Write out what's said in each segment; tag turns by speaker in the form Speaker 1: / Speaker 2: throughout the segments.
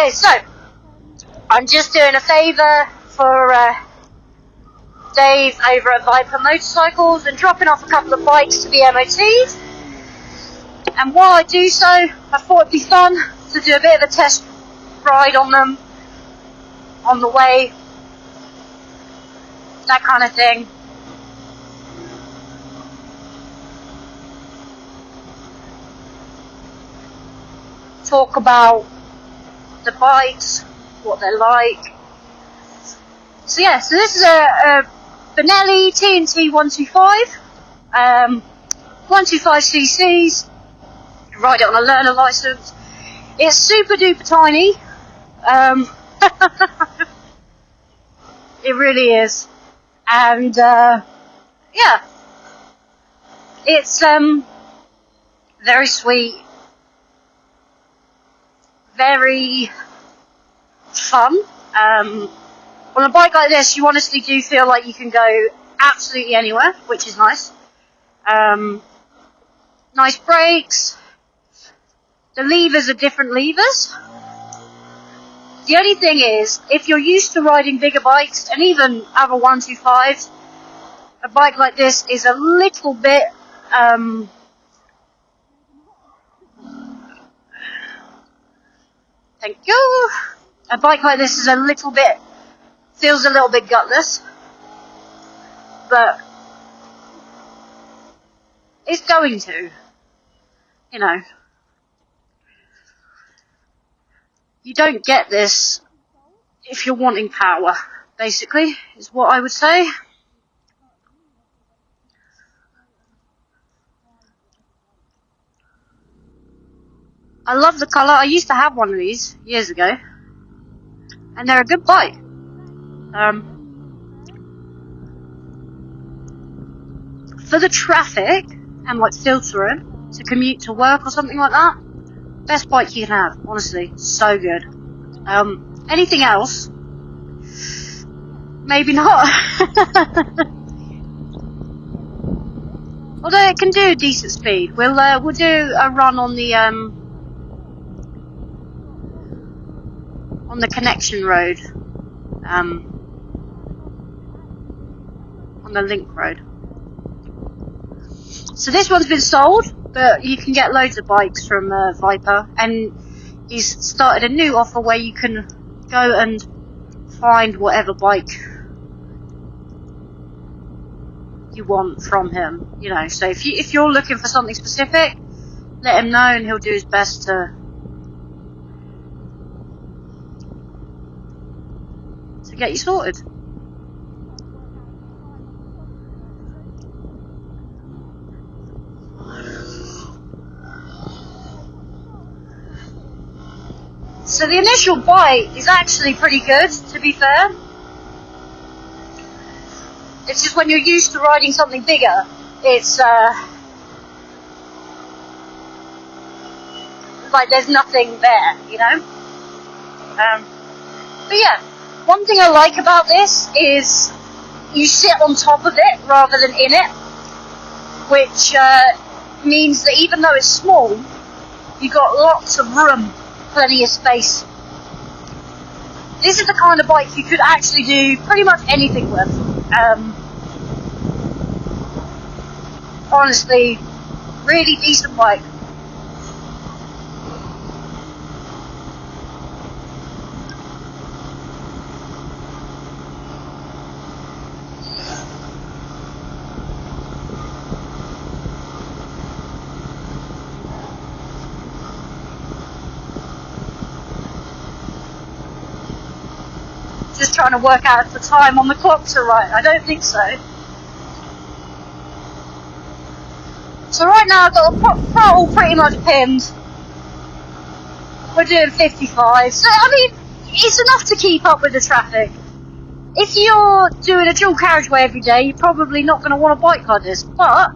Speaker 1: Okay, so I'm just doing a favour for Dave over at Viper Motorcycles and dropping off a couple of bikes to be MOT'd. And while I do so, I thought it'd be fun to do a bit of a test ride on them on the way, that kind of thing. Talk about the bikes, what they're like. So yeah, so this is a Benelli TNT 125, 125 cc's. Ride it on a learner license. It's super duper tiny. It really is, and yeah, it's very sweet, very fun. On a bike like this, you honestly do feel like you can go absolutely anywhere, which is nice. Nice brakes. The levers are different levers. The only thing is, if you're used to riding bigger bikes, and even other 125s, a bike like this is a little bit, thank you. A bike like this is a little bit, feels a little bit gutless, but it's going to, you know. You don't get this if you're wanting power, basically, is what I would say. I love the colour. I used to have one of these years ago, and they're a good bike. For the traffic and like filtering to commute to work or something like that, best bike you can have, honestly, so good. Anything else? Maybe not. Although it can do decent speed. We'll do a run on the connection road, on the link road. So this one's been sold, but you can get loads of bikes from Viper, and he's started a new offer where you can go and find whatever bike you want from him, you know. So if you're looking for something specific, let him know and he'll do his best to get you sorted. So the initial bite is actually pretty good, to be fair. It's just when you're used to riding something bigger, it's like there's nothing there, you know? But yeah, one thing I like about this is you sit on top of it rather than in it, which means that even though it's small, you've got lots of room, plenty of space. This is the kind of bike you could actually do pretty much anything with. Honestly, really decent bike. Just trying to work out if the time on the clocks are right. I don't think so. So right now I've got the throttle pretty much pinned. We're doing 55. So I mean, it's enough to keep up with the traffic. If you're doing a dual carriageway every day, you're probably not going to want a bike like this. But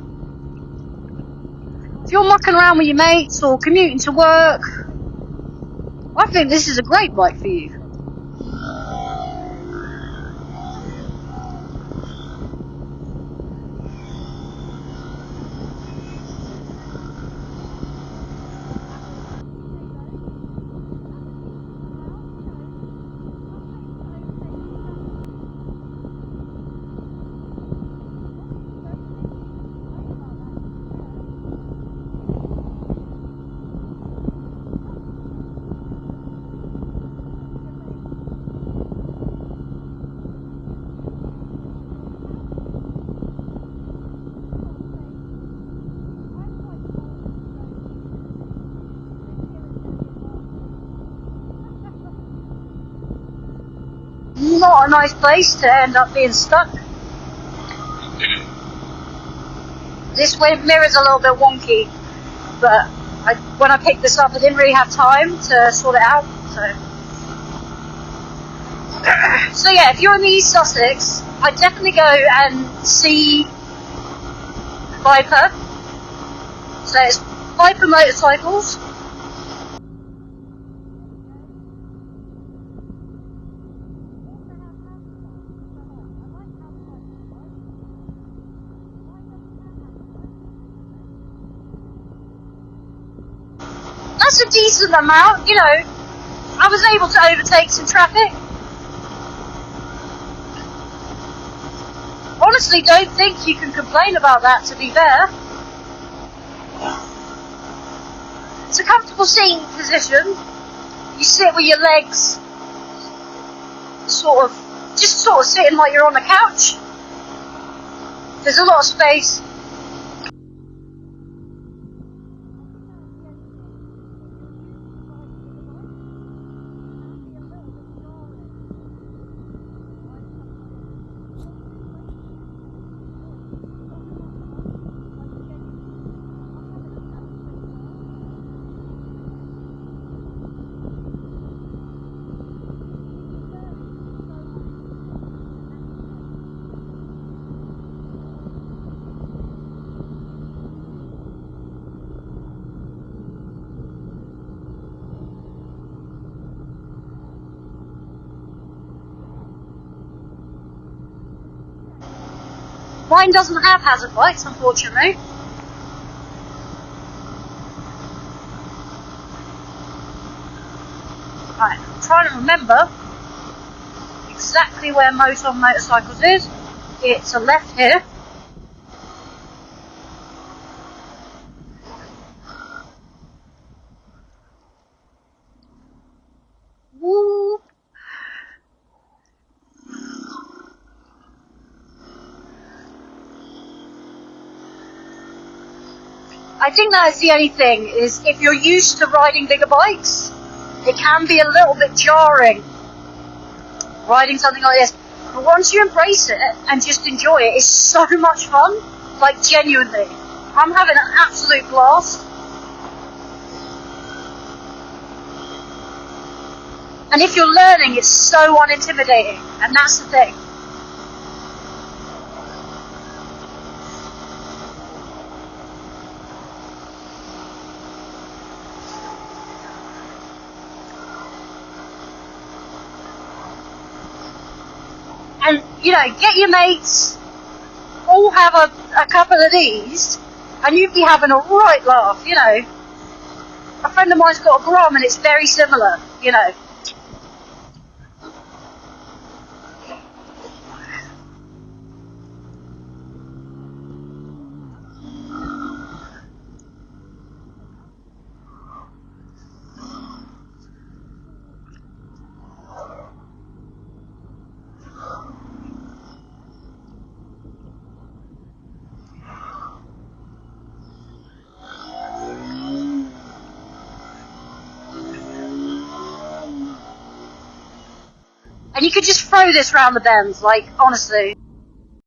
Speaker 1: if you're mucking around with your mates or commuting to work, I think this is a great bike for you. not a nice place to end up being stuck. This mirror's a little bit wonky, but when I picked this up, I didn't really have time to sort it out. So yeah, if you're in the East Sussex, I'd definitely go and see Viper. So it's Viper Motorcycles. That's a decent amount, you know. I was able to overtake some traffic. Honestly, don't think you can complain about that, to be fair. It's a comfortable seating position. You sit with your legs sort of sitting like you're on a couch. There's a lot of space. Mine doesn't have hazard lights, unfortunately. Right, I'm trying to remember exactly where Moton Motorcycles is. It's a left here. Woo. I think that is the only thing, is if you're used to riding bigger bikes, it can be a little bit jarring riding something like this. But once you embrace it and just enjoy it, it's so much fun. Like, genuinely. I'm having an absolute blast. And if you're learning, it's so unintimidating. And that's the thing. And, you know, get your mates, all have a couple of these, and you'd be having a right laugh, you know. A friend of mine's got a Grom and it's very similar, you know. And you could just throw this round the bends, like, honestly.